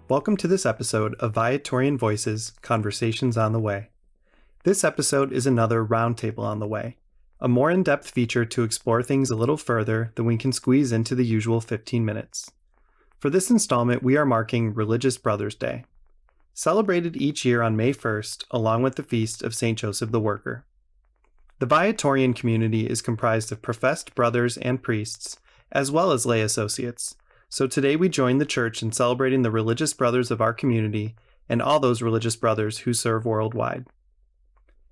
Welcome to this episode of Viatorian Voices, Conversations on the Way. This episode is another Roundtable on the Way, a more in-depth feature to explore things a little further than we can squeeze into the usual 15 minutes. For this installment, we are marking Religious Brothers Day, celebrated each year on May 1st, along with the feast of St. Joseph the Worker. The Viatorian community is comprised of professed brothers and priests, as well as lay associates. So today we join the church in celebrating the religious brothers of our community and all those religious brothers who serve worldwide.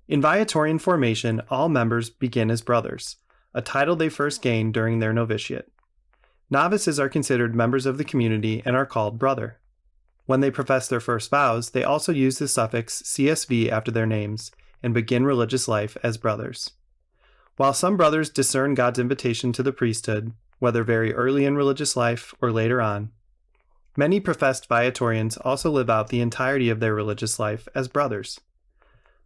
In Viatorian formation, all members begin as brothers, a title they first gained during their novitiate. Novices are considered members of the community and are called brother. When they profess their first vows, they also use the suffix CSV after their names and begin religious life as brothers. While some brothers discern God's invitation to the priesthood, whether very early in religious life or later on, many professed Viatorians also live out the entirety of their religious life as brothers.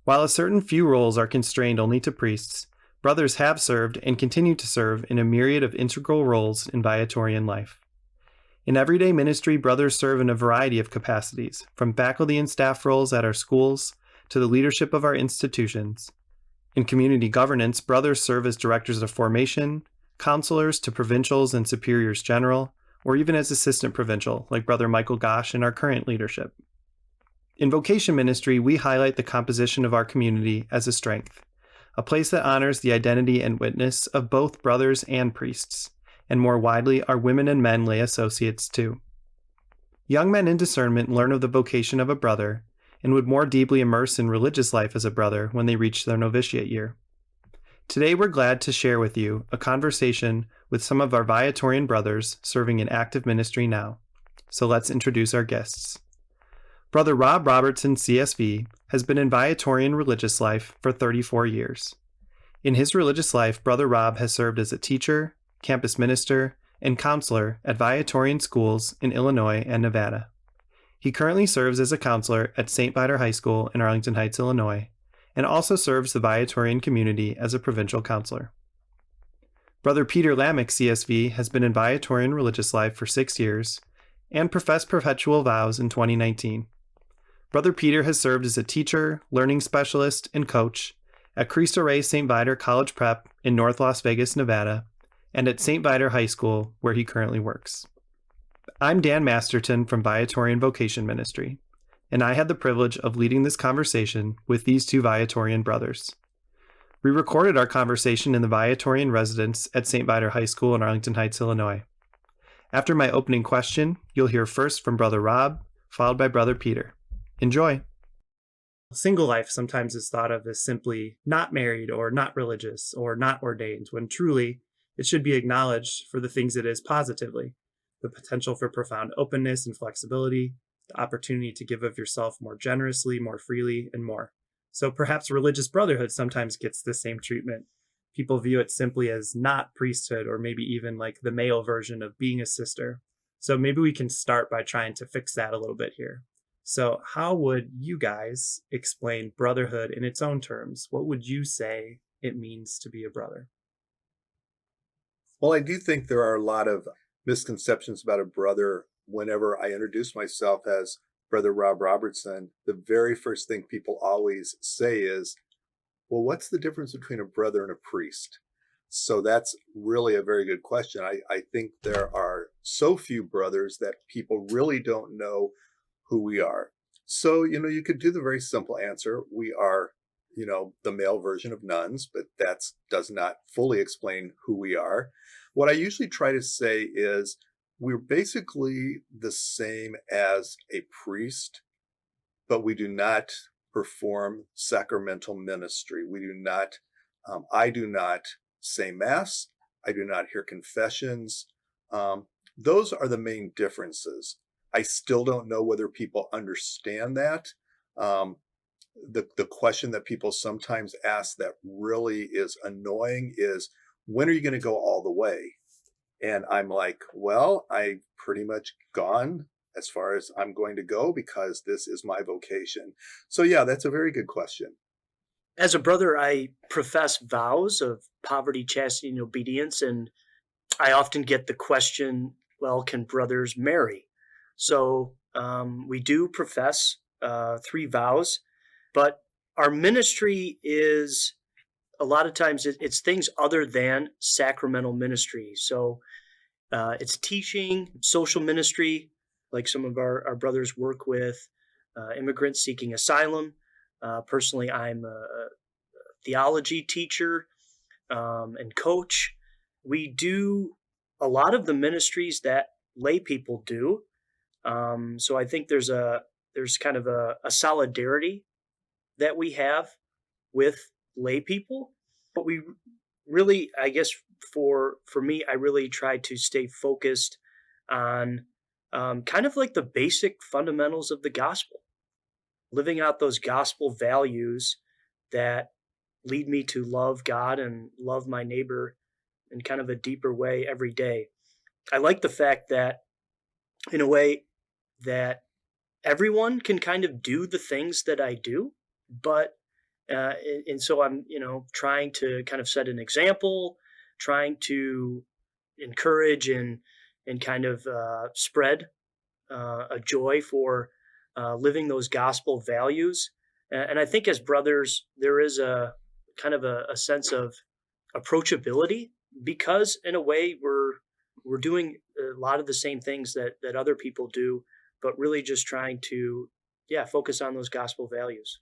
While a certain few roles are constrained only to priests, brothers have served and continue to serve in a myriad of integral roles in Viatorian life. In everyday ministry, brothers serve in a variety of capacities, from faculty and staff roles at our schools to the leadership of our institutions. In community governance, brothers serve as directors of formation, counselors to provincials and superiors general, or even as assistant provincial, like Brother Michael Gosh in our current leadership. In vocation ministry, we highlight the composition of our community as a strength, a place that honors the identity and witness of both brothers and priests, and more widely, our women and men lay associates too. Young men in discernment learn of the vocation of a brother and would more deeply immerse in religious life as a brother when they reach their novitiate year. Today, we're glad to share with you a conversation with some of our Viatorian brothers serving in active ministry now. So let's introduce our guests. Brother Rob Robertson, CSV, has been in Viatorian religious life for 34 years. In his religious life, Brother Rob has served as a teacher, campus minister, and counselor at Viatorian schools in Illinois and Nevada. He currently serves as a counselor at St. Viator High School in Arlington Heights, Illinois, and also serves the Viatorian community as a provincial counselor. Brother Peter Lamick, CSV, has been in Viatorian religious life for 6 years and professed perpetual vows in 2019. Brother Peter has served as a teacher, learning specialist, and coach at Cristo Rey St. Viator College Prep in North Las Vegas, Nevada, and at St. Viator High School, where he currently works. I'm Dan Masterton from Viatorian Vocation Ministry, and I had the privilege of leading this conversation with these two Viatorian brothers. We recorded our conversation in the Viatorian residence at St. Viator High School in Arlington Heights, Illinois. After my opening question, you'll hear first from Brother Rob, followed by Brother Peter. Enjoy! Single life sometimes is thought of as simply not married or not religious or not ordained, when truly it should be acknowledged for the things it is positively: the potential for profound openness and flexibility, the opportunity to give of yourself more generously, more freely, and more. So perhaps religious brotherhood sometimes gets the same treatment. People view it simply as not priesthood, or maybe even like the male version of being a sister. So maybe we can start by trying to fix that a little bit here. So how would you guys explain brotherhood in its own terms? What would you say it means to be a brother? Well, I do think there are a lot of misconceptions about a brother. Whenever I introduce myself as Brother Rob Robertson, the very first thing people always say is, well, what's the difference between a brother and a priest? So that's really a very good question. I think there are so few brothers that people really don't know who we are. So, you could do the very simple answer. We are, the male version of nuns, but that does not fully explain who we are. What I usually try to say is, we're basically the same as a priest, but we do not perform sacramental ministry. We do not, I do not say Mass. I do not hear confessions. Those are the main differences. I still don't know whether people understand that. The question that people sometimes ask that really is annoying is, when are you going to go all the way? And I'm like, well, I've pretty much gone as far as I'm going to go because this is my vocation. So yeah, that's a very good question. As a brother, I profess vows of poverty, chastity, and obedience, and I often get the question, well, can brothers marry? So We do profess 3 vows, but our ministry is a lot of times it's things other than sacramental ministry. So it's teaching, social ministry, like some of our brothers work with immigrants seeking asylum. Personally, I'm a theology teacher and coach. We do a lot of the ministries that lay people do. So I think there's kind of a solidarity that we have with lay people, but we really, I guess, for me, I really try to stay focused on kind of like the basic fundamentals of the gospel, living out those gospel values that lead me to love God and love my neighbor in kind of a deeper way every day. I like the fact that, in a way, that everyone can kind of do the things that I do, but and so I'm, trying to kind of set an example, trying to encourage and kind of spread a joy for living those gospel values. And I think as brothers, there is a kind of a sense of approachability because, in a way, we're doing a lot of the same things that other people do, but really just trying to, yeah, focus on those gospel values.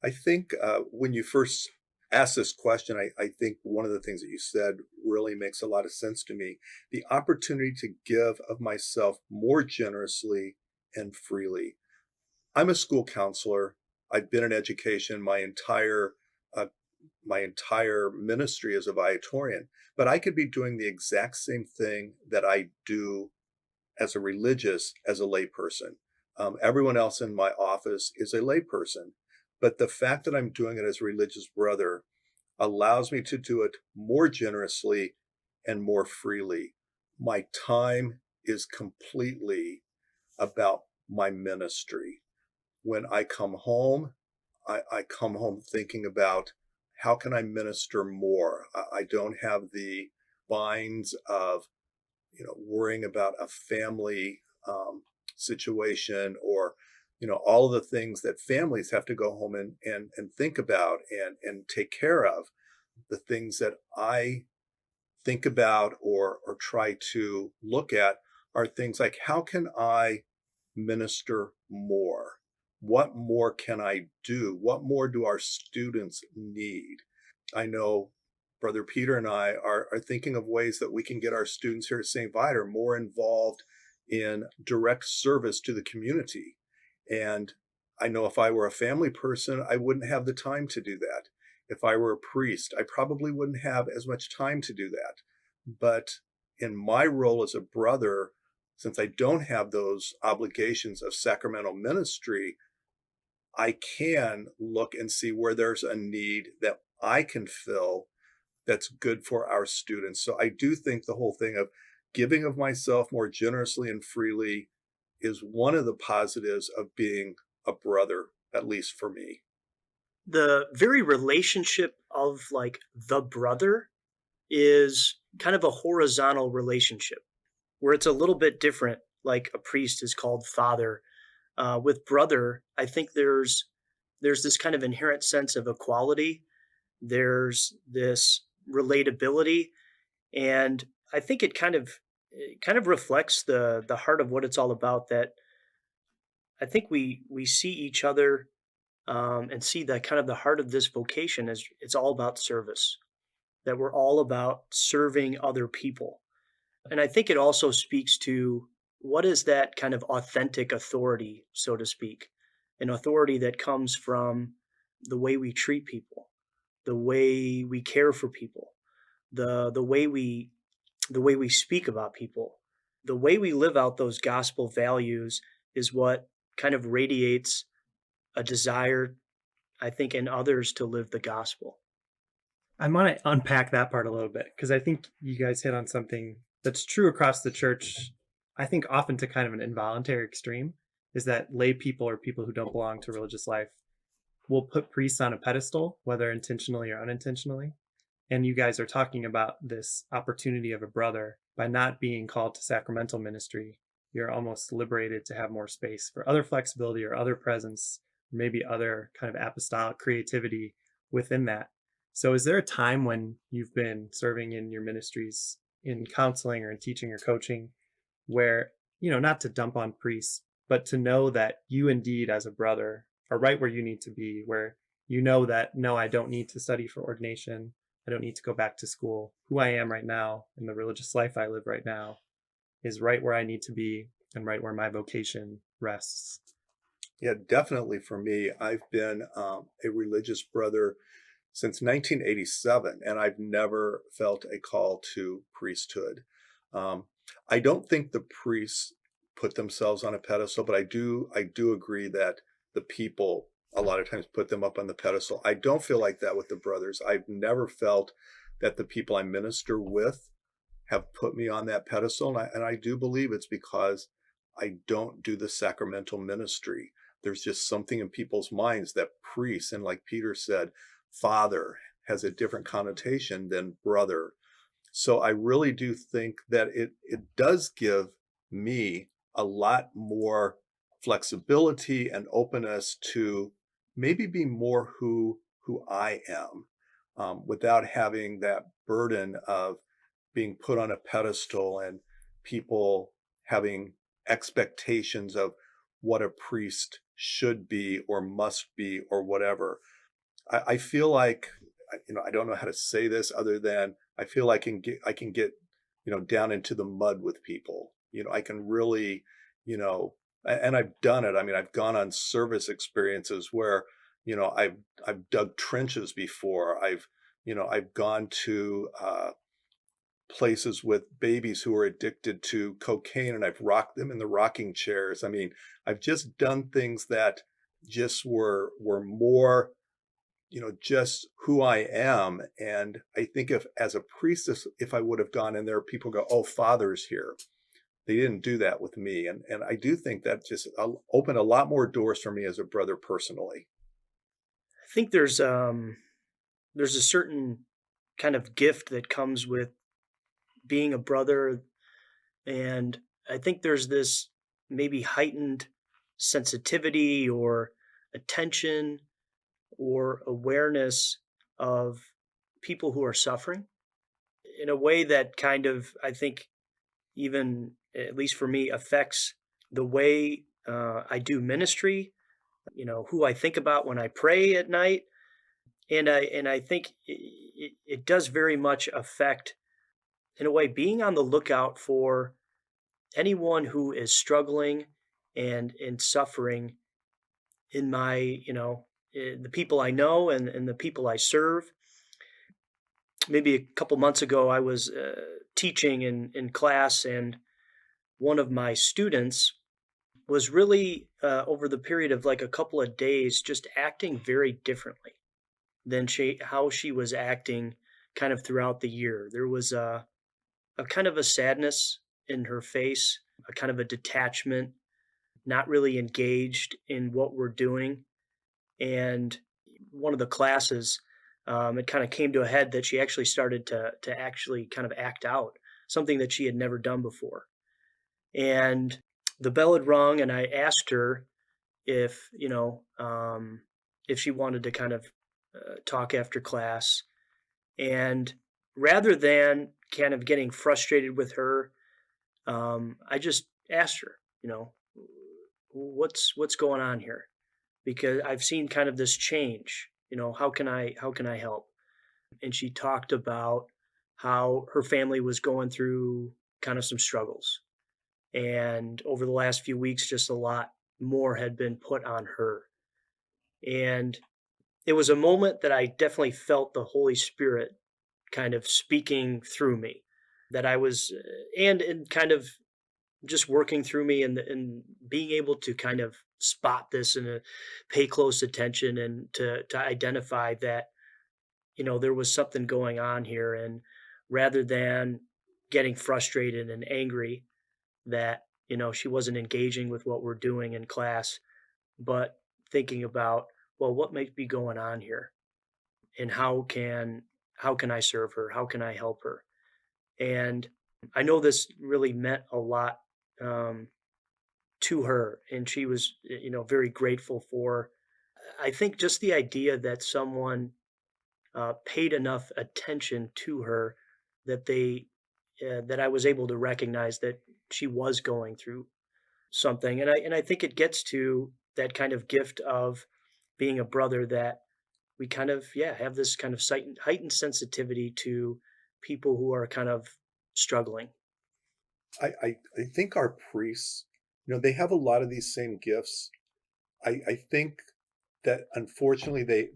I think when you first asked this question, I think one of the things that you said really makes a lot of sense to me. The opportunity to give of myself more generously and freely. I'm a school counselor. I've been in education uh, my entire ministry as a Viatorian, but I could be doing the exact same thing that I do as a religious, as a layperson. Everyone else in my office is a layperson, but the fact that I'm doing it as a religious brother allows me to do it more generously and more freely. My time is completely about my ministry. When I come home, I come home thinking about how can I minister more? I don't have the binds of worrying about a family situation or all of the things that families have to go home and think about and take care of. The things that I think about or try to look at are things like, how can I minister more? What more can I do? What more do our students need? I know Brother Peter and I are thinking of ways that we can get our students here at St. Viator more involved in direct service to the community. And I know if I were a family person, I wouldn't have the time to do that. If I were a priest, I probably wouldn't have as much time to do that. But in my role as a brother, since I don't have those obligations of sacramental ministry, I can look and see where there's a need that I can fill that's good for our students. So I do think the whole thing of giving of myself more generously and freely is one of the positives of being a brother, at least for me. The very relationship of like the brother is kind of a horizontal relationship where it's a little bit different. Like a priest is called father. With brother, I think there's this kind of inherent sense of equality. There's this relatability, and I think it kind of reflects the heart of what it's all about. That I think we see each other and see that kind of the heart of this vocation is it's all about service. That we're all about serving other people. And I think it also speaks to what is that kind of authentic authority, so to speak, an authority that comes from the way we treat people, the way we care for people, the way we speak about people, the way we live out those gospel values is what kind of radiates a desire, I think, in others to live the gospel. I want to unpack that part a little bit because I think you guys hit on something that's true across the church. I think often to kind of an involuntary extreme is that lay people or people who don't belong to religious life will put priests on a pedestal, whether intentionally or unintentionally. And you guys are talking about this opportunity of a brother by not being called to sacramental ministry you're almost liberated to have more space for other flexibility or other presence, maybe other kind of apostolic creativity within that. So is there a time when you've been serving in your ministries in counseling or in teaching or coaching where, not to dump on priests, but to know that you indeed as a brother are right where you need to be, where that, no, I don't need to study for ordination. I don't need to go back to school. Who I am right now and the religious life I live right now is right where I need to be and right where my vocation rests. Yeah, definitely for me. I've been a religious brother since 1987, and I've never felt a call to priesthood. Um, I don't think the priests put themselves on a pedestal, but I do agree that the people a lot of times put them up on the pedestal. I don't feel like that with the brothers. I've never felt that the people I minister with have put me on that pedestal, and I do believe it's because I don't do the sacramental ministry. There's just something in people's minds that priests, and like Peter said, father has a different connotation than brother. So I really do think that it does give me a lot more flexibility and openness to maybe be more who I am, without having that burden of being put on a pedestal and people having expectations of what a priest should be or must be or whatever. I feel like, I don't know how to say this other than I feel I can get down into the mud with people. I can really, and I've done it. I mean, I've gone on service experiences where, I've dug trenches before. I've gone to places with babies who are addicted to cocaine, and I've rocked them in the rocking chairs. I mean, I've just done things that just were more, just who I am. And I think if as a priestess, if I would have gone in there, people go, oh, father's here. They didn't do that with me. And I do think that just opened a lot more doors for me as a brother personally. I think there's a certain kind of gift that comes with being a brother, and I think there's this maybe heightened sensitivity or attention or awareness of people who are suffering in a way that kind of, I think, even at least for me, affects the way I do ministry, who I think about when I pray at night. And I think it does very much affect, in a way, being on the lookout for anyone who is struggling and suffering in my, the people I know and the people I serve. Maybe a couple months ago, I was teaching in class, and one of my students was really, over the period of like a couple of days, just acting very differently than how she was acting kind of throughout the year. There was a kind of a sadness in her face, a kind of a detachment, not really engaged in what we're doing. And one of the classes, it kind of came to a head that she actually started to actually kind of act out something that she had never done before. And the bell had rung, and I asked her if if she wanted to kind of talk after class. And rather than kind of getting frustrated with her, I just asked her, what's going on here? Because I've seen kind of this change. How can I help? And she talked about how her family was going through kind of some struggles, and over the last few weeks, just a lot more had been put on her. And it was a moment that I definitely felt the Holy Spirit kind of speaking through me, that I was, and kind of just working through me, and being able to kind of spot this and pay close attention, and to identify that, there was something going on here. And rather than getting frustrated and angry that, she wasn't engaging with what we're doing in class, but thinking about, well, what might be going on here, and how can I serve her? How can I help her? And I know this really meant a lot, to her, and she was, very grateful for. I think just the idea that someone paid enough attention to her that that I was able to recognize that she was going through something, and I think it gets to that kind of gift of being a brother, that we kind of, have this kind of heightened sensitivity to people who are kind of struggling. I think our priests, they have a lot of these same gifts. I think that unfortunately they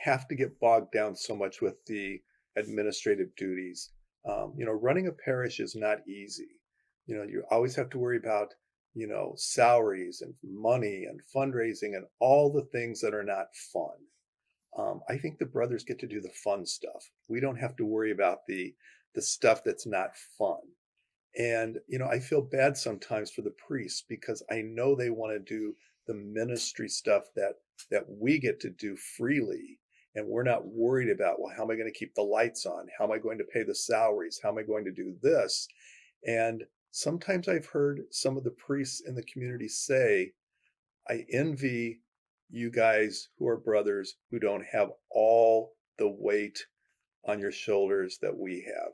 have to get bogged down so much with the administrative duties. Running a parish is not easy. You always have to worry about, salaries and money and fundraising and all the things that are not fun. I think the brothers get to do the fun stuff. We don't have to worry about the stuff that's not fun. And, I feel bad sometimes for the priests because I know they want to do the ministry stuff that we get to do freely. And we're not worried about, well, how am I going to keep the lights on? How am I going to pay the salaries? How am I going to do this? And sometimes I've heard some of the priests in the community say, I envy you guys who are brothers who don't have all the weight on your shoulders that we have.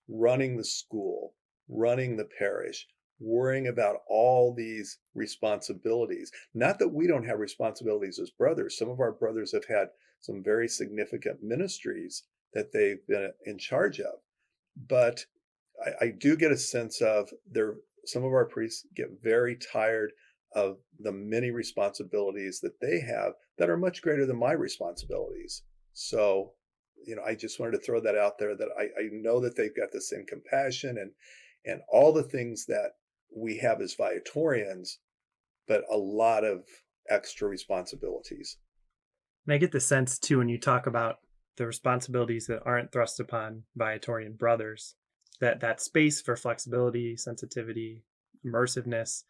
Running the school, running the parish, worrying about all these responsibilities. Not that we don't have responsibilities as brothers. Some of our brothers have had some very significant ministries that they've been in charge of. But I do get a sense of some of our priests get very tired of the many responsibilities that they have that are much greater than my responsibilities. So, I just wanted to throw that out there, that I know that they've got the same compassion and all the things that we have as Viatorians, but a lot of extra responsibilities. And I get the sense too, when you talk about the responsibilities that aren't thrust upon Viatorian brothers, that space for flexibility, sensitivity, immersiveness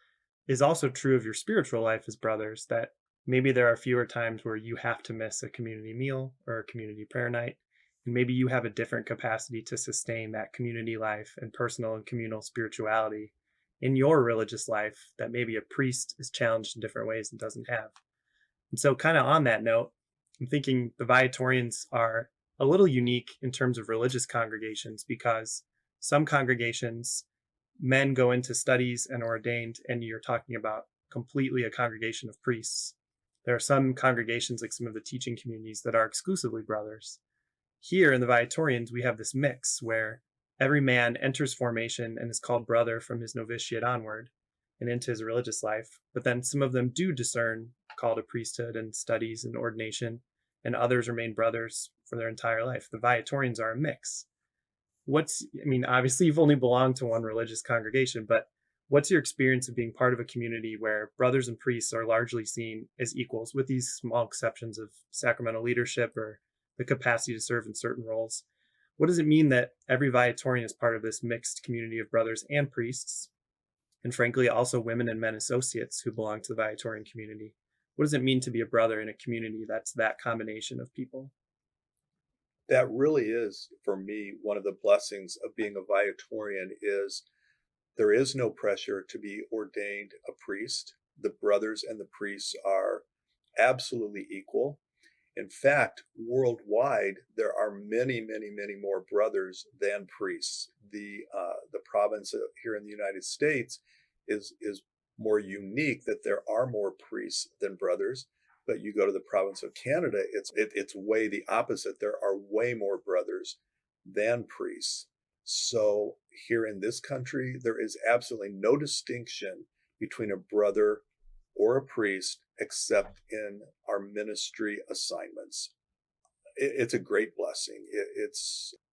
is also true of your spiritual life as brothers, that maybe there are fewer times where you have to miss a community meal or a community prayer night. And maybe you have a different capacity to sustain that community life and personal and communal spirituality in your religious life that maybe a priest is challenged in different ways and doesn't have. And so, kind of on that note, I'm thinking the Viatorians are a little unique in terms of religious congregations, because some congregations, men go into studies and ordained, and you're talking about completely a congregation of priests. There are some congregations, like some of the teaching communities, that are exclusively brothers. Here in the Viatorians, we have this mix where every man enters formation and is called brother from his novitiate onward and into his religious life. But then some of them do discern call to priesthood and studies and ordination, and others remain brothers for their entire life. The Viatorians are a mix. Obviously you've only belonged to one religious congregation, but what's your experience of being part of a community where brothers and priests are largely seen as equals, with these small exceptions of sacramental leadership or the capacity to serve in certain roles? What does it mean that every Viatorian is part of this mixed community of brothers and priests, and frankly also women and men associates who belong to the Viatorian community? What does it mean to be a brother in a community that's that combination of people? That really is, for me, one of the blessings of being a Viatorian is there is no pressure to be ordained a priest. The brothers and the priests are absolutely equal. In fact, worldwide, there are many, many, many more brothers than priests. The province here in the United States is more unique, that there are more priests than brothers. But you go to the province of Canada, it's way the opposite. There are way more brothers than priests. So here in this country, there is absolutely no distinction between a brother or a priest except in our ministry assignments. It's a great blessing.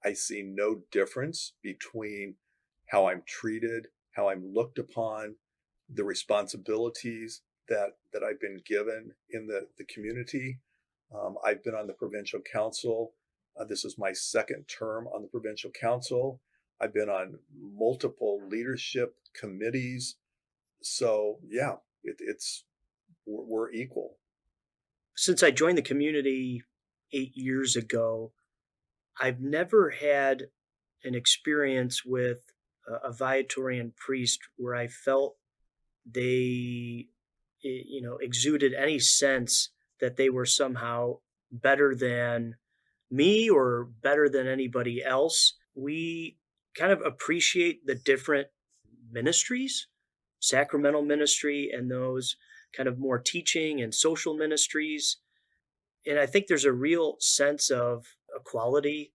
I see no difference between how I'm treated, how I'm looked upon, the responsibilities that I've been given in the community. I've been on the provincial council. This is my second term on the provincial council. I've been on multiple leadership committees. So yeah, we're equal. Since I joined the community 8 years ago, I've never had an experience with a Viatorian priest where I felt they, exuded any sense that they were somehow better than me or better than anybody else. We kind of appreciate the different ministries, sacramental ministry, and those kind of more teaching and social ministries. And I think there's a real sense of equality,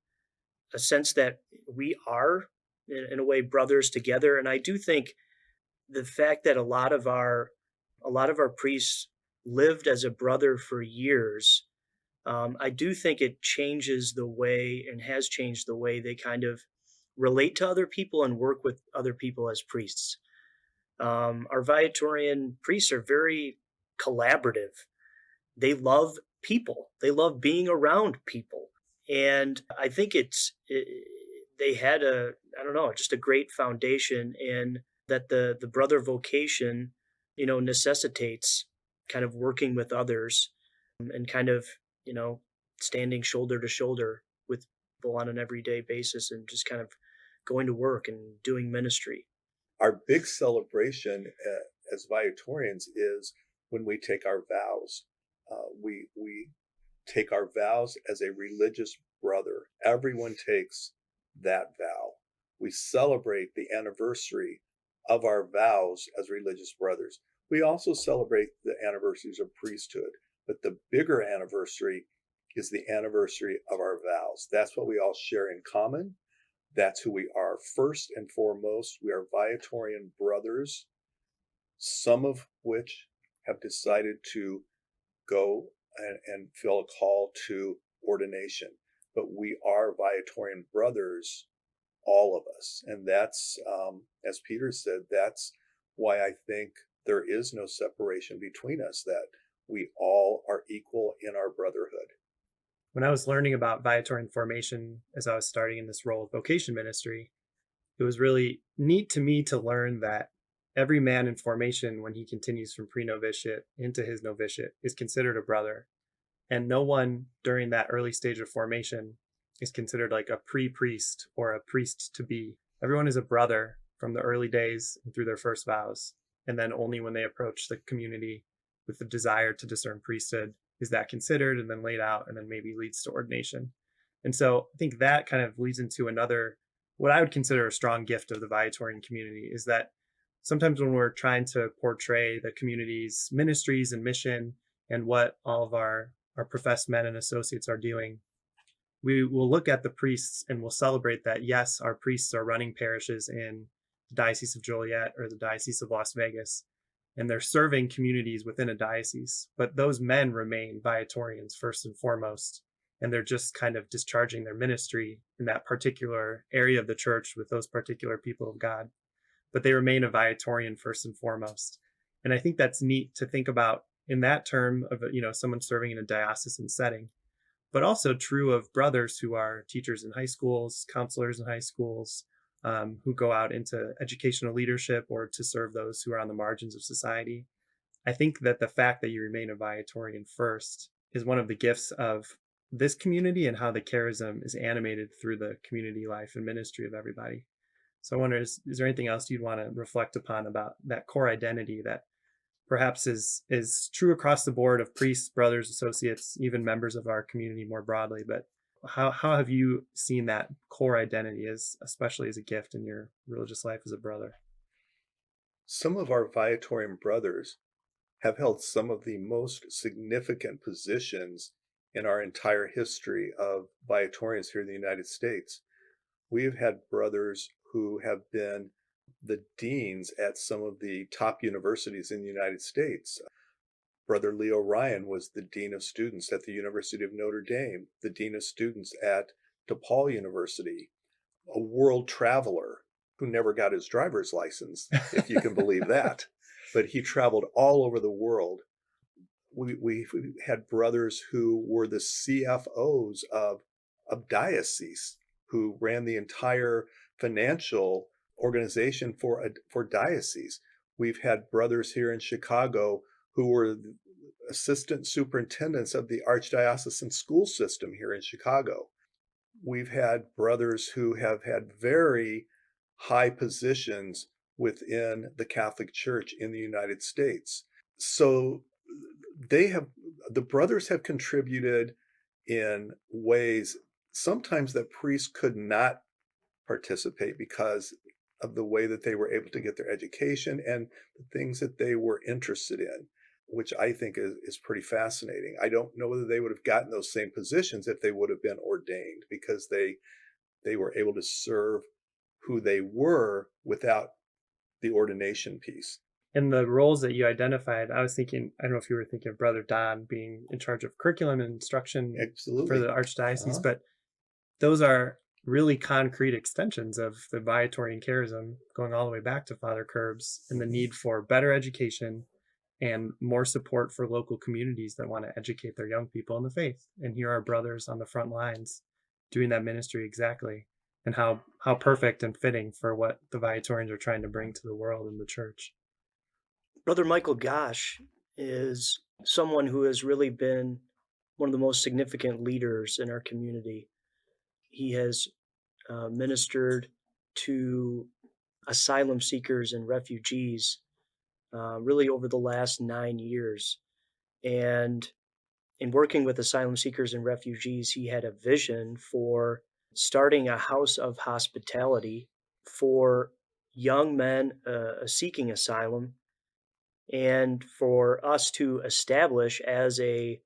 a sense that we are, in a way, brothers together. And I do think the fact that a lot of our priests lived as a brother for years, I do think it changes the way and has changed the way they kind of relate to other people and work with other people as priests. Our Viatorian priests are very collaborative. They love people. They love being around people, and I think they had I don't know, just a great foundation in that the brother vocation, necessitates kind of working with others, and kind of, you know standing shoulder to shoulder with people on an everyday basis, and just kind of going to work and doing ministry. Our big celebration as Viatorians is when we take our vows. We take our vows as a religious brother. Everyone takes that vow. We celebrate the anniversary of our vows as religious brothers. We also celebrate the anniversaries of priesthood, but the bigger anniversary is the anniversary of our vows. That's what we all share in common. That's who we are. First and foremost, we are Viatorian brothers, some of which have decided to go and feel a call to ordination. But we are Viatorian brothers, all of us. And that's, as Peter said, that's why I think there is no separation between us, that we all are equal in our brotherhood. When I was learning about Viatorian formation as I was starting in this role of vocation ministry, it was really neat to me to learn that every man in formation, when he continues from pre-novitiate into his novitiate, is considered a brother. And no one during that early stage of formation is considered like a pre-priest or a priest to be. Everyone is a brother from the early days and through their first vows. And then only when they approach the community with the desire to discern priesthood is that considered and then laid out and then maybe leads to ordination. And so I think that kind of leads into another, what I would consider a strong gift of the Viatorian community, is that sometimes when we're trying to portray the community's ministries and mission and what all of our professed men and associates are doing, we will look at the priests and we'll celebrate that, yes, our priests are running parishes in the Diocese of Joliet or the Diocese of Las Vegas, and they're serving communities within a diocese. But those men remain Viatorians first and foremost, and they're just kind of discharging their ministry in that particular area of the church with those particular people of God. But they remain a Viatorian first and foremost. And I think that's neat to think about in that term of, someone serving in a diocesan setting, but also true of brothers who are teachers in high schools, counselors in high schools, who go out into educational leadership or to serve those who are on the margins of society. I think that the fact that you remain a Viatorian first is one of the gifts of this community and how the charism is animated through the community life and ministry of everybody. So I wonder, is there anything else you'd want to reflect upon about that core identity that perhaps is true across the board of priests, brothers, associates, even members of our community more broadly, but how have you seen that core identity especially as a gift in your religious life as a brother? Some of our Viatorian brothers have held some of the most significant positions in our entire history of Viatorians here in the United States. We have had brothers who have been the deans at some of the top universities in the United States. Brother Leo Ryan was the Dean of Students at the University of Notre Dame, the Dean of Students at DePaul University, a world traveler who never got his driver's license, if you can believe that. But he traveled all over the world. We had brothers who were the CFOs of dioceses, who ran the entire financial organization for dioceses. We've had brothers here in Chicago who were assistant superintendents of the archdiocesan school system here in Chicago. We've had brothers who have had very high positions within the Catholic Church in the United States. So the brothers have contributed in ways sometimes that priests could not participate because of the way that they were able to get their education and the things that they were interested in, which I think is pretty fascinating. I don't know whether they would have gotten those same positions if they would have been ordained, because they were able to serve who they were without the ordination piece. And the roles that you identified, I was thinking, I don't know if you were thinking of Brother Don being in charge of curriculum and instruction Absolutely. for the Archdiocese, Uh-huh. but those are really concrete extensions of the Viatorian charism, going all the way back to Father Curbs and the need for better education and more support for local communities that want to educate their young people in the faith. And here are brothers on the front lines doing that ministry exactly, and how perfect and fitting for what the Viatorians are trying to bring to the world and the church. Brother Michael Gosh is someone who has really been one of the most significant leaders in our community. He has ministered to asylum seekers and refugees really over the last 9 years. And in working with asylum seekers and refugees, he had a vision for starting a house of hospitality for young men seeking asylum, and for us to establish as a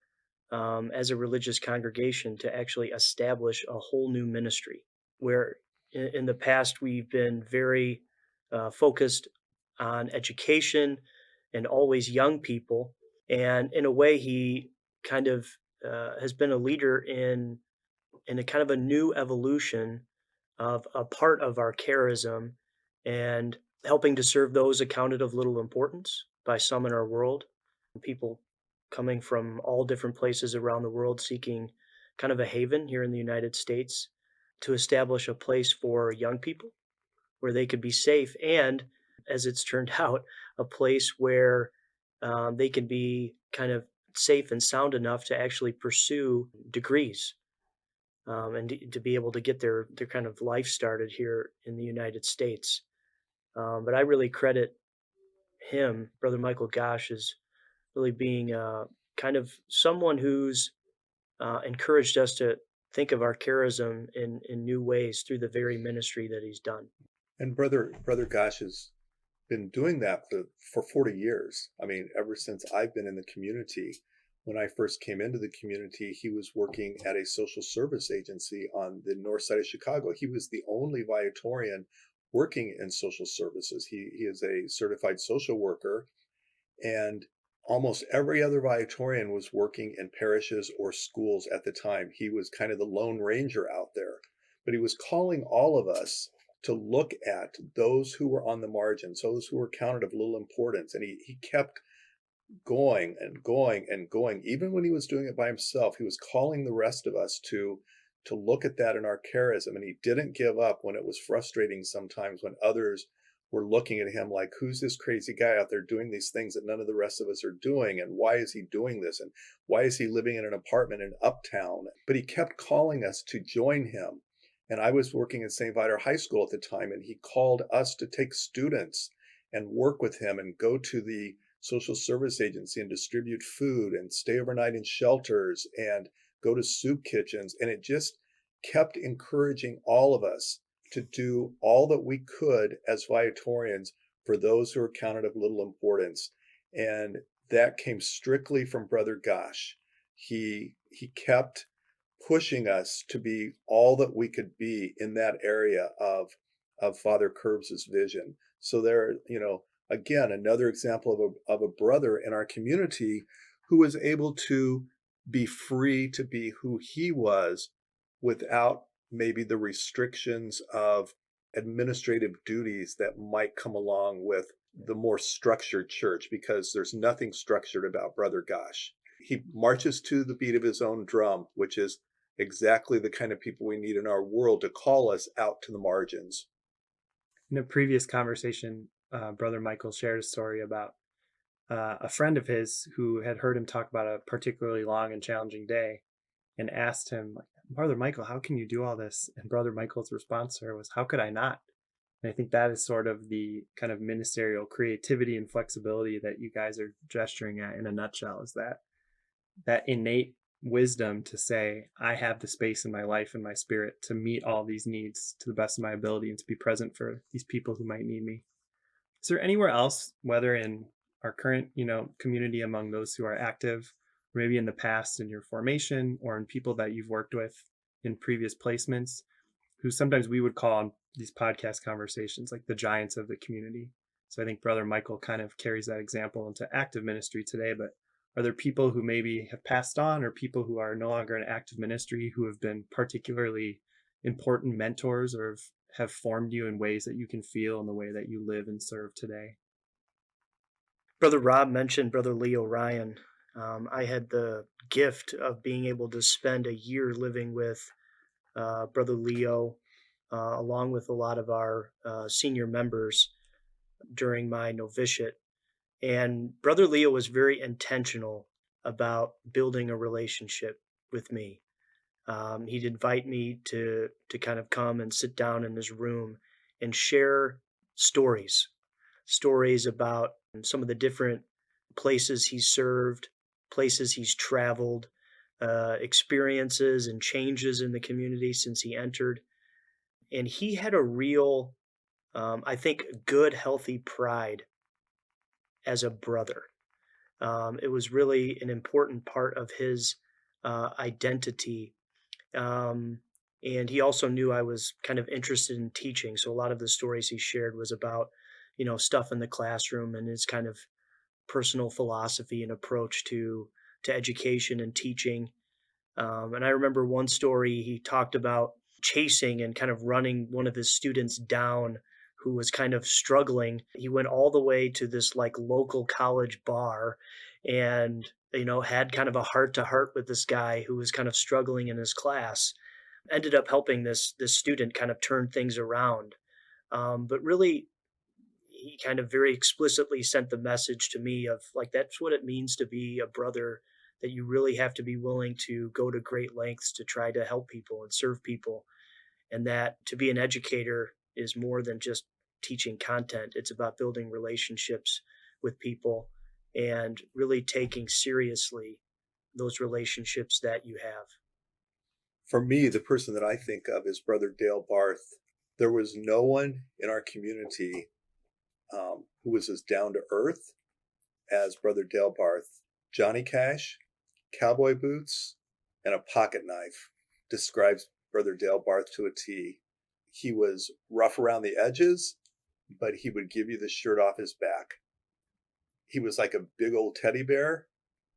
religious congregation to actually establish a whole new ministry. Where in the past we've been very focused on education and always young people, and in a way he kind of has been a leader in a kind of a new evolution of a part of our charism, and helping to serve those accounted of little importance by some in our world, people coming from all different places around the world seeking kind of a haven here in the United States, to establish a place for young people where they could be safe, and as it's turned out, a place where they can be kind of safe and sound enough to actually pursue degrees, and to be able to get their kind of life started here in the United States. But I really credit him, Brother Michael Gosh, as really being kind of someone who's encouraged us to think of our charism in new ways through the very ministry that he's done. And Brother Gosh has been doing that for 40 years. I mean, ever since I've been in the community. When I first came into the community, he was working at a social service agency on the north side of Chicago. He was the only Viatorian working in social services. He is a certified social worker, and almost every other Viatorian was working in parishes or schools at the time. He was kind of the Lone Ranger out there, but he was calling all of us to look at those who were on the margins, those who were counted of little importance. And he kept going and going and going. Even when he was doing it by himself, he was calling the rest of us to look at that in our charism. And he didn't give up when it was frustrating sometimes, when others were looking at him like, who's this crazy guy out there doing these things that none of the rest of us are doing? And why is he doing this? And why is he living in an apartment in Uptown? But he kept calling us to join him. And I was working at St. Viator High School at the time, and he called us to take students and work with him and go to the social service agency and distribute food and stay overnight in shelters and go to soup kitchens. And it just kept encouraging all of us to do all that we could as Viatorians for those who are counted of little importance. And that came strictly from Brother Gosh. He kept pushing us to be all that we could be in that area of Father Curbs's vision. So there, again, another example of a brother in our community who was able to be free to be who he was without maybe the restrictions of administrative duties that might come along with the more structured church, because there's nothing structured about Brother Gosh. He marches to the beat of his own drum, which is exactly the kind of people we need in our world to call us out to the margins. In a previous conversation, Brother Michael shared a story about a friend of his who had heard him talk about a particularly long and challenging day, and asked him, like, Brother Michael, how can you do all this? And Brother Michael's response to her was, how could I not? And I think that is sort of the kind of ministerial creativity and flexibility that you guys are gesturing at in a nutshell, is that innate wisdom to say, I have the space in my life and my spirit to meet all these needs to the best of my ability and to be present for these people who might need me. Is there anywhere else, whether in our current, community among those who are active, or maybe in the past in your formation, or in people that you've worked with in previous placements, who sometimes we would call on these podcast conversations like the giants of the community? So I think Brother Michael kind of carries that example into active ministry today, but are there people who maybe have passed on or people who are no longer in active ministry who have been particularly important mentors or have formed you in ways that you can feel in the way that you live and serve today? Brother Rob mentioned Brother Leo Ryan. I had the gift of being able to spend a year living with Brother Leo, along with a lot of our senior members during my novitiate. And Brother Leo was very intentional about building a relationship with me. He'd invite me to kind of come and sit down in his room and share stories, stories about some of the different places he served, places he's traveled, experiences and changes in the community since he entered. And he had a real, I think, good, healthy pride as a brother. It was really an important part of his identity. And he also knew I was kind of interested in teaching. So a lot of the stories he shared was about, stuff in the classroom and his kind of personal philosophy and approach to education and teaching. And I remember one story he talked about chasing and kind of running one of his students down who was kind of struggling. He went all the way to this like local college bar and, had kind of a heart to heart with this guy who was kind of struggling in his class. Ended up helping this student kind of turn things around. But really, he kind of very explicitly sent the message to me of like, that's what it means to be a brother, that you really have to be willing to go to great lengths to try to help people and serve people. And that to be an educator is more than just teaching content. It's about building relationships with people and really taking seriously those relationships that you have. For me, the person that I think of is Brother Dale Barth. There was no one in our community who was as down to earth as Brother Dale Barth. Johnny Cash, cowboy boots, and a pocket knife describes Brother Dale Barth to a T. He was rough around the edges, but he would give you the shirt off his back. He was like a big old teddy bear.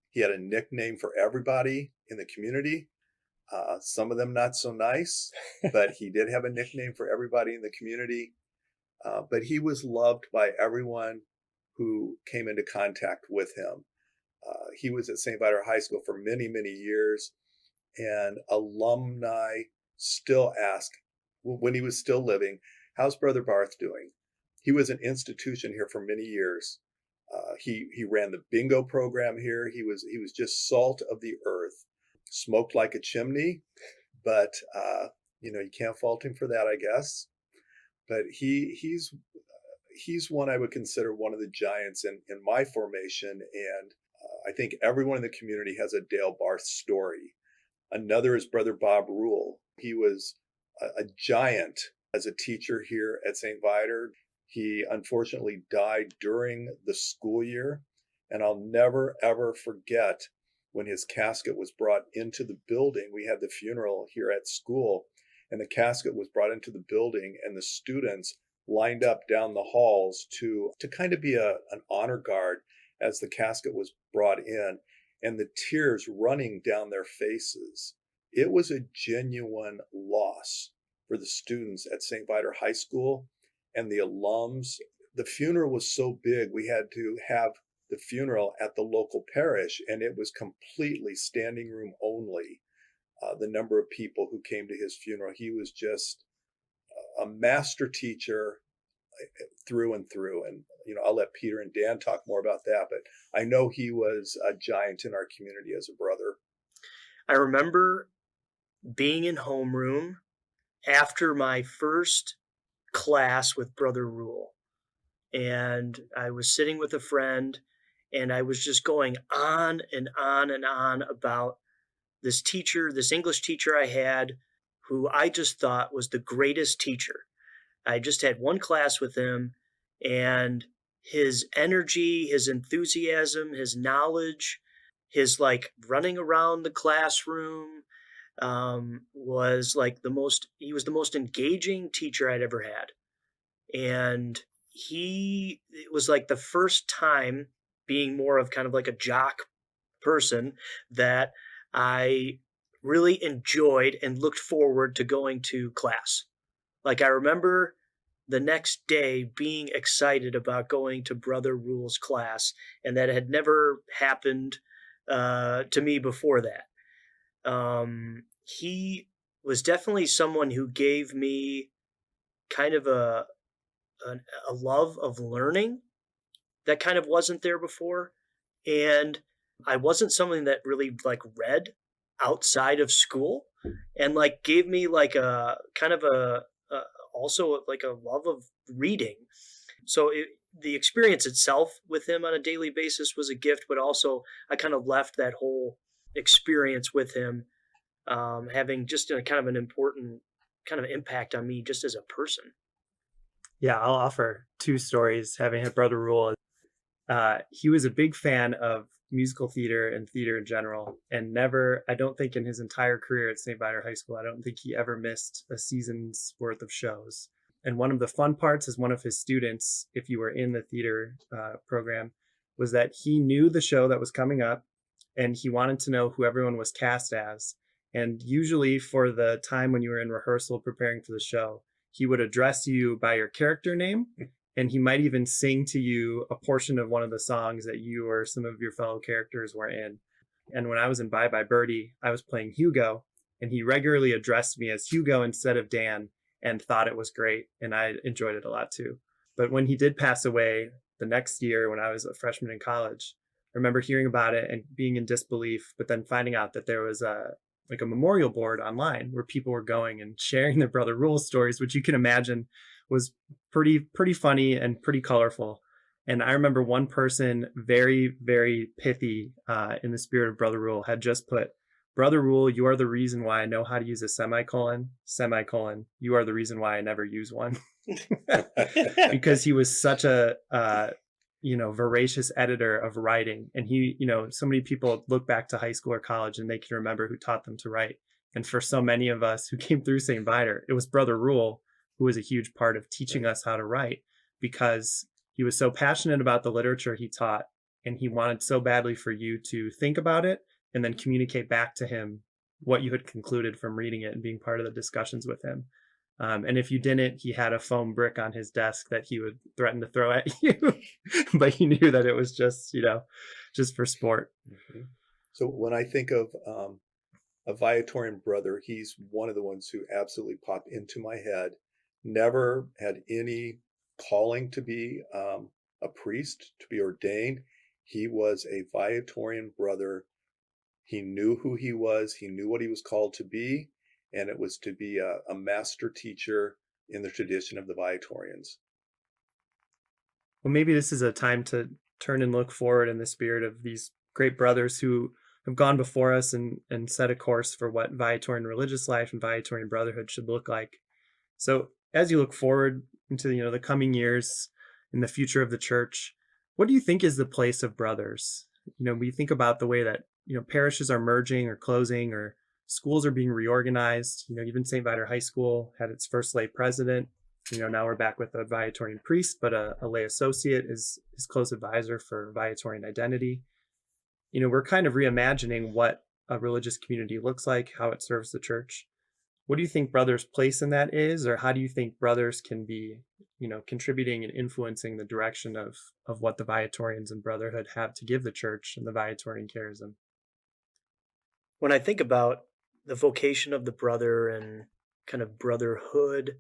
He had a nickname for everybody in the community. Some of them not so nice, but he did have a nickname for everybody in the community. But he was loved by everyone who came into contact with him. He was at St. Viator High School for many, many years, and alumni still ask, when he was still living, how's Brother Barth doing? He was an institution here for many years. He ran the bingo program here. He was just salt of the earth. Smoked like a chimney, but you can't fault him for that, I guess. But he's one I would consider one of the giants in my formation, and I think everyone in the community has a Dale Barth story. Another is Brother Bob Rule. He was a giant as a teacher here at St. Viator. He unfortunately died during the school year, and I'll never, ever forget when his casket was brought into the building. We had the funeral here at school, and the casket was brought into the building, and the students lined up down the halls to kind of be an honor guard as the casket was brought in, and the tears running down their faces. It was a genuine loss for the students at St. Viator High School and the alums. The funeral was so big, we had to have the funeral at the local parish, and it was completely standing room only. The number of people who came to his funeral. He was just a master teacher through and through. And, I'll let Peter and Dan talk more about that, but I know he was a giant in our community as a brother. I remember being in homeroom after my first class with Brother Rule. And I was sitting with a friend, and I was just going on and on and on about this teacher, this English teacher I had, who I just thought was the greatest teacher. I just had one class with him, and his energy, his enthusiasm, his knowledge, his like running around the classroom was like he was the most engaging teacher I'd ever had. And it was like the first time, being more of kind of like a jock person, that I really enjoyed and looked forward to going to class. Like I remember the next day being excited about going to Brother Rule's class, and that had never happened to me before that. He was definitely someone who gave me kind of a love of learning that kind of wasn't there before. And I wasn't someone that really like read outside of school, and like gave me like a kind of a also like a love of reading. So the experience itself with him on a daily basis was a gift, but also I kind of left that whole experience with him having just a kind of an important kind of impact on me just as a person. Yeah, I'll offer two stories having had Brother Rule. He was a big fan of musical theater and theater in general, and never, I don't think in his entire career at St. Viator High School, I don't think he ever missed a season's worth of shows. And one of the fun parts as one of his students, if you were in the theater program, was that he knew the show that was coming up, and he wanted to know who everyone was cast as. And usually for the time when you were in rehearsal preparing for the show, he would address you by your character name, and he might even sing to you a portion of one of the songs that you or some of your fellow characters were in. And when I was in Bye Bye Birdie, I was playing Hugo, and he regularly addressed me as Hugo instead of Dan, and thought it was great, and I enjoyed it a lot too. But when he did pass away the next year, when I was a freshman in college, I remember hearing about it and being in disbelief, but then finding out that there was a memorial board online where people were going and sharing their Brother Rule stories, which you can imagine was pretty funny and pretty colorful. And I remember one person, very, very pithy in the spirit of Brother Rule, had just put, "Brother Rule, you are the reason why I know how to use a semicolon, you are the reason why I never use one." Because he was such a voracious editor of writing. And he, so many people look back to high school or college and they can remember who taught them to write. And for so many of us who came through St. Viator, it was Brother Rule who was a huge part of teaching us how to write, because he was so passionate about the literature he taught, and he wanted so badly for you to think about it and then communicate back to him what you had concluded from reading it and being part of the discussions with him. And if you didn't, he had a foam brick on his desk that he would threaten to throw at you, but he knew that it was just for sport. Mm-hmm. So when I think of a Viatorian brother, he's one of the ones who absolutely popped into my head. Never had any calling to be a priest, to be ordained. He was a Viatorian brother. He knew who he was. He knew what he was called to be, and it was to be a master teacher in the tradition of the Viatorians. Well, maybe this is a time to turn and look forward in the spirit of these great brothers who have gone before us and set a course for what Viatorian religious life and Viatorian brotherhood should look like. So as you look forward into the coming years in the future of the church, what do you think is the place of brothers? We think about the way that parishes are merging or closing, or schools are being reorganized. Even St. Viator High School had its first lay president. Now we're back with a Viatorian priest, but a lay associate is his close advisor for Viatorian identity. We're kind of reimagining what a religious community looks like, how it serves the church. What do you think brothers' place in that is, or how do you think brothers can be, contributing and influencing the direction of what the Viatorians and brotherhood have to give the church and the Viatorian charism? When I think about the vocation of the brother and kind of brotherhood,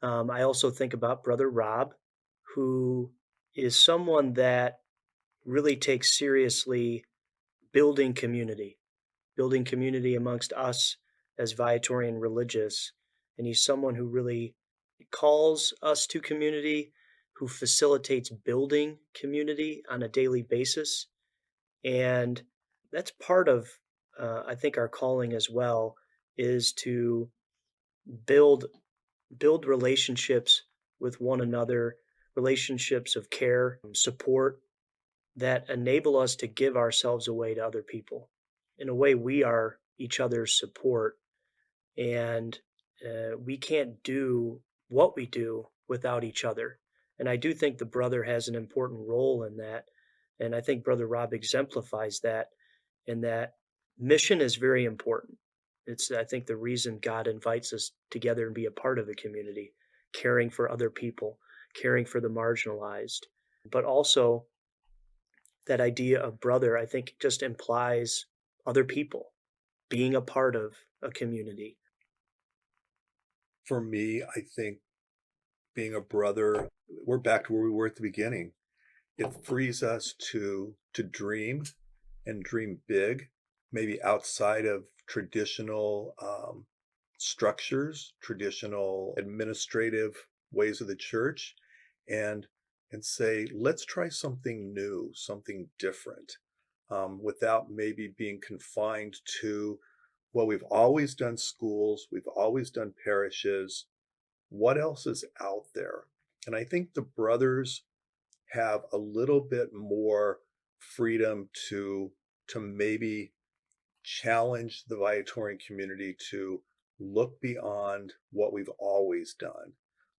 I also think about Brother Rob, who is someone that really takes seriously building community amongst us as Viatorian religious. And he's someone who really calls us to community, who facilitates building community on a daily basis. And that's part of, I think, our calling as well, is to build relationships with one another, relationships of care, support that enable us to give ourselves away to other people. In a way, we are each other's support, and we can't do what we do without each other. And I do think the brother has an important role in that. And I think Brother Rob exemplifies that, and that mission is very important. It's, I think, the reason God invites us together and be a part of a community, caring for other people, caring for the marginalized. But also, that idea of brother, I think, just implies other people being a part of a community. For me, I think being a brother, we're back to where we were at the beginning. It frees us to dream and dream big, maybe outside of traditional structures, traditional administrative ways of the church, and say, let's try something new, something different, without maybe being confined to, well, we've always done schools, we've always done parishes. What else is out there? And I think the brothers have a little bit more freedom to maybe challenge the Viatorian community to look beyond what we've always done,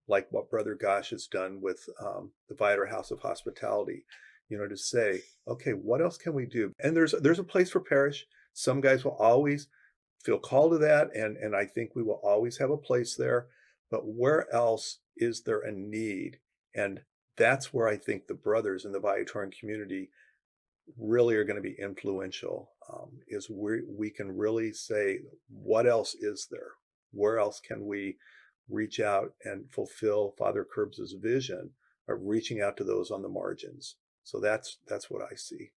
like what Brother Gosh has done with the Viator House of Hospitality, to say, okay, what else can we do? And there's a place for parish. Some guys will always feel called to that, and I think we will always have a place there. But where else is there a need? And that's where I think the brothers in the Viatorian community really are going to be influential, is we can really say, what else is there? Where else can we reach out and fulfill Father Curbs's vision of reaching out to those on the margins? So that's what I see.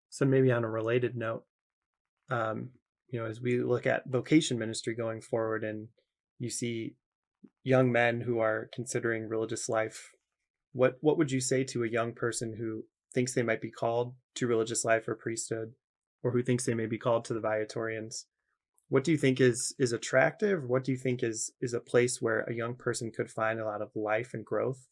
So maybe on a related note, as we look at vocation ministry going forward, and you see young men who are considering religious life, what would you say to a young person who thinks they might be called to religious life or priesthood, or who thinks they may be called to the Viatorians? What do you think is attractive? What do you think is a place where a young person could find a lot of life and growth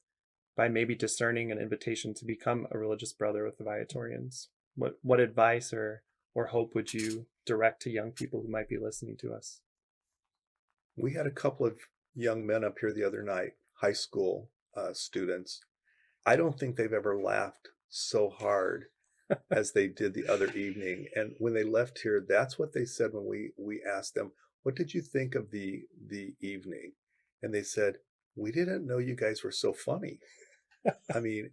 by maybe discerning an invitation to become a religious brother with the Viatorians? What advice or hope would you direct to young people who might be listening to us? We had a couple of young men up here the other night, high school students. I don't think they've ever laughed so hard as they did the other evening. And when they left here, that's what they said when we asked them, what did you think of the evening? And they said, we didn't know you guys were so funny. I mean,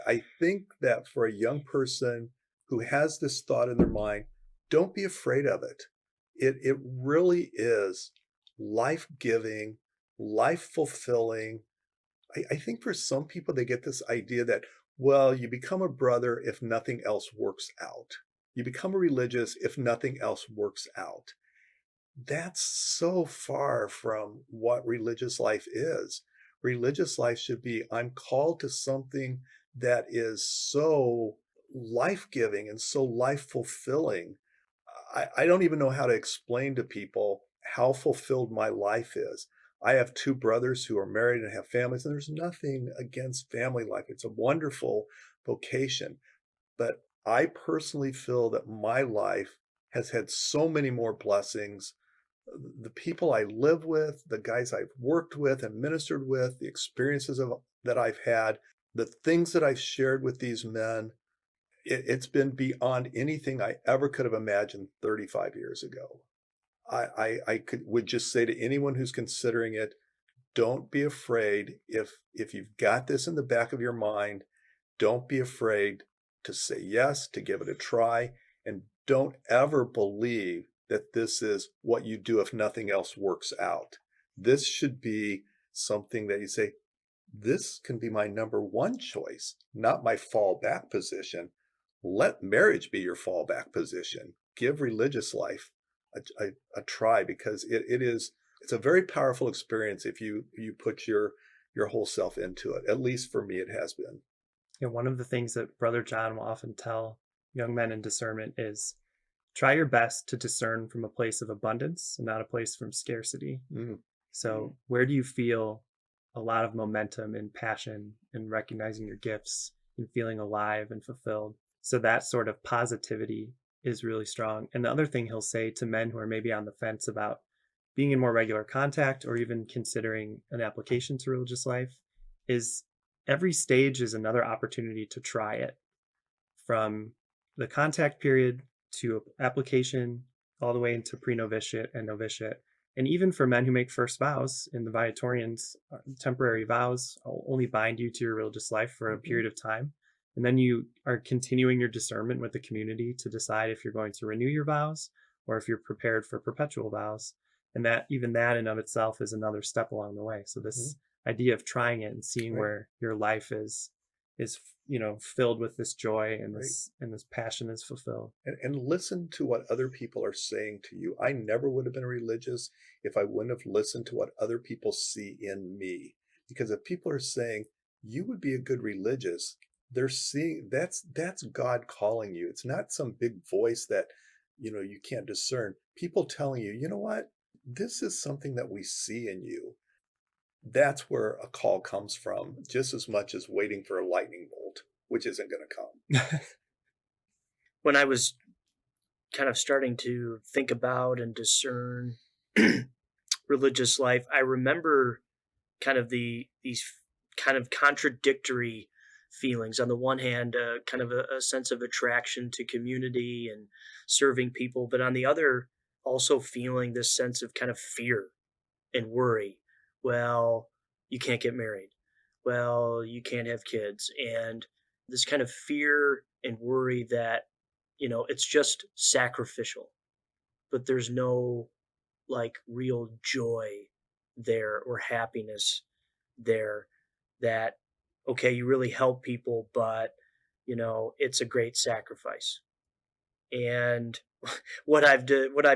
I think that for a young person who has this thought in their mind, don't be afraid of it. It really is life-giving, life-fulfilling. I think for some people, they get this idea that, well, you become a brother if nothing else works out. You become a religious if nothing else works out. That's so far from what religious life is. Religious life should be, I'm called to something that is so life-giving and so life-fulfilling. I don't even know how to explain to people how fulfilled my life is. I have two brothers who are married and have families, and there's nothing against family life. It's a wonderful vocation. But I personally feel that my life has had so many more blessings. The people I live with, the guys I've worked with and ministered with, the experiences that I've had, the things that I've shared with these men, it's been beyond anything I ever could have imagined 35 years ago. I would just say to anyone who's considering it, don't be afraid. If you've got this in the back of your mind, don't be afraid to say yes, to give it a try, and don't ever believe that this is what you do if nothing else works out. This should be something that you say, this can be my number one choice, not my fallback position. Let marriage be your fallback position. Give religious life a try, because it is It's a very powerful experience if you put your whole self into it. At least for me, it has been. One of the things that Brother John will often tell young men in discernment is try your best to discern from a place of abundance and not a place from scarcity. So where do you feel a lot of momentum and passion and recognizing your gifts and feeling alive and fulfilled? So that sort of positivity is really strong. And the other thing he'll say to men who are maybe on the fence about being in more regular contact or even considering an application to religious life is every stage is another opportunity to try it, from the contact period to application all the way into pre-novitiate and novitiate. And even for men who make first vows in the Viatorians, temporary vows only bind you to your religious life for a period of time. And then you are continuing your discernment with the community to decide if you're going to renew your vows or if you're prepared for perpetual vows. And that even that in of itself is another step along the way. So this idea of trying it and seeing where your life is filled with this joy and this passion is fulfilled. And listen to what other people are saying to you. I never would have been religious if I wouldn't have listened to what other people see in me. Because if people are saying you would be a good religious, they're seeing that's God calling you. It's not some big voice that you can't discern. People telling you, you know what? This is something that we see in you. That's where a call comes from, just as much as waiting for a lightning bolt, which isn't going to come. When I was kind of starting to think about and discern religious life, I remember kind of these kind of contradictory feelings. On the one hand, kind of a sense of attraction to community and serving people, but on the other, also feeling this sense of kind of fear and worry. Well, you can't get married. Well, you can't have kids. And this kind of fear and worry that, it's just sacrificial, but there's no real joy there or happiness there that, okay, you really help people, but, it's a great sacrifice. And what I've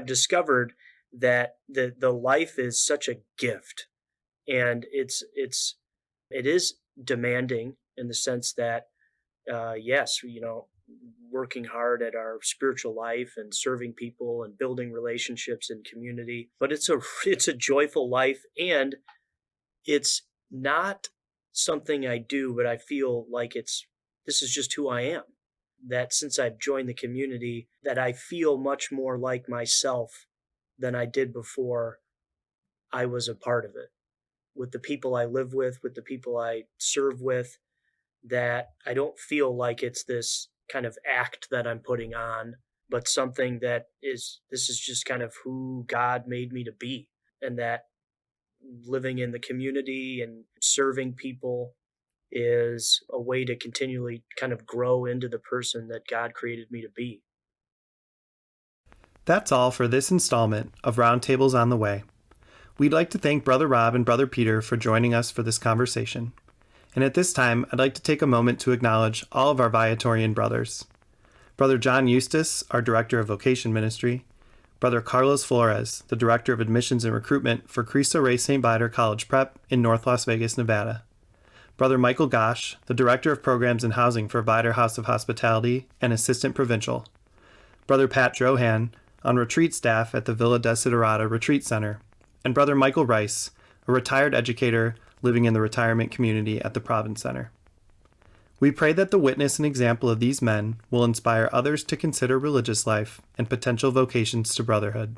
discovered that the life is such a gift, and it is demanding in the sense that yes, working hard at our spiritual life and serving people and building relationships in community, but it's a joyful life, and it's not something I do, but I feel like this is just who I am. That since I've joined the community, that I feel much more like myself than I did before I was a part of it. With the people I live with the people I serve with, that I don't feel like it's this kind of act that I'm putting on, but something this is just kind of who God made me to be. And that living in the community and serving people is a way to continually kind of grow into the person that God created me to be. That's all for this installment of Roundtables on the Way. We'd like to thank Brother Rob and Brother Peter for joining us for this conversation. And at this time, I'd like to take a moment to acknowledge all of our Viatorian brothers. Brother John Eustace, our Director of Vocation Ministry, Brother Carlos Flores, the Director of Admissions and Recruitment for Cristo Rey St. Viator College Prep in North Las Vegas, Nevada, Brother Michael Gosh, the Director of Programs and Housing for Viator House of Hospitality and Assistant Provincial, Brother Pat Drohan, on retreat staff at the Villa Desiderata Retreat Center, and Brother Michael Rice, a retired educator living in the retirement community at the Province Center. We pray that the witness and example of these men will inspire others to consider religious life and potential vocations to brotherhood.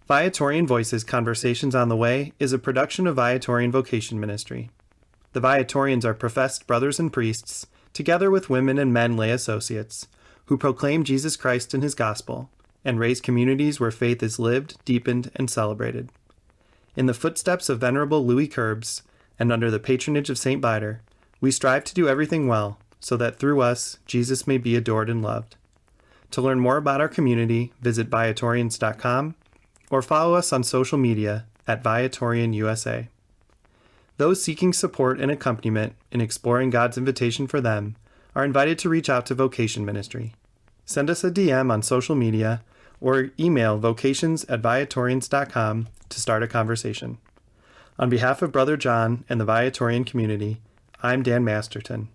Viatorian Voices Conversations on the Way is a production of Viatorian Vocation Ministry. The Viatorians are professed brothers and priests, together with women and men lay associates, who proclaim Jesus Christ and his gospel, and raise communities where faith is lived, deepened, and celebrated. In the footsteps of Venerable Louis Curbs, and under the patronage of St. Viator, we strive to do everything well, so that through us, Jesus may be adored and loved. To learn more about our community, visit Viatorians.com, or follow us on social media at Viatorian USA. Those seeking support and accompaniment in exploring God's invitation for them are invited to reach out to Vocation Ministry. Send us a DM on social media or email vocations@viatorians.com to start a conversation. On behalf of Brother John and the Viatorian community, I'm Dan Masterton.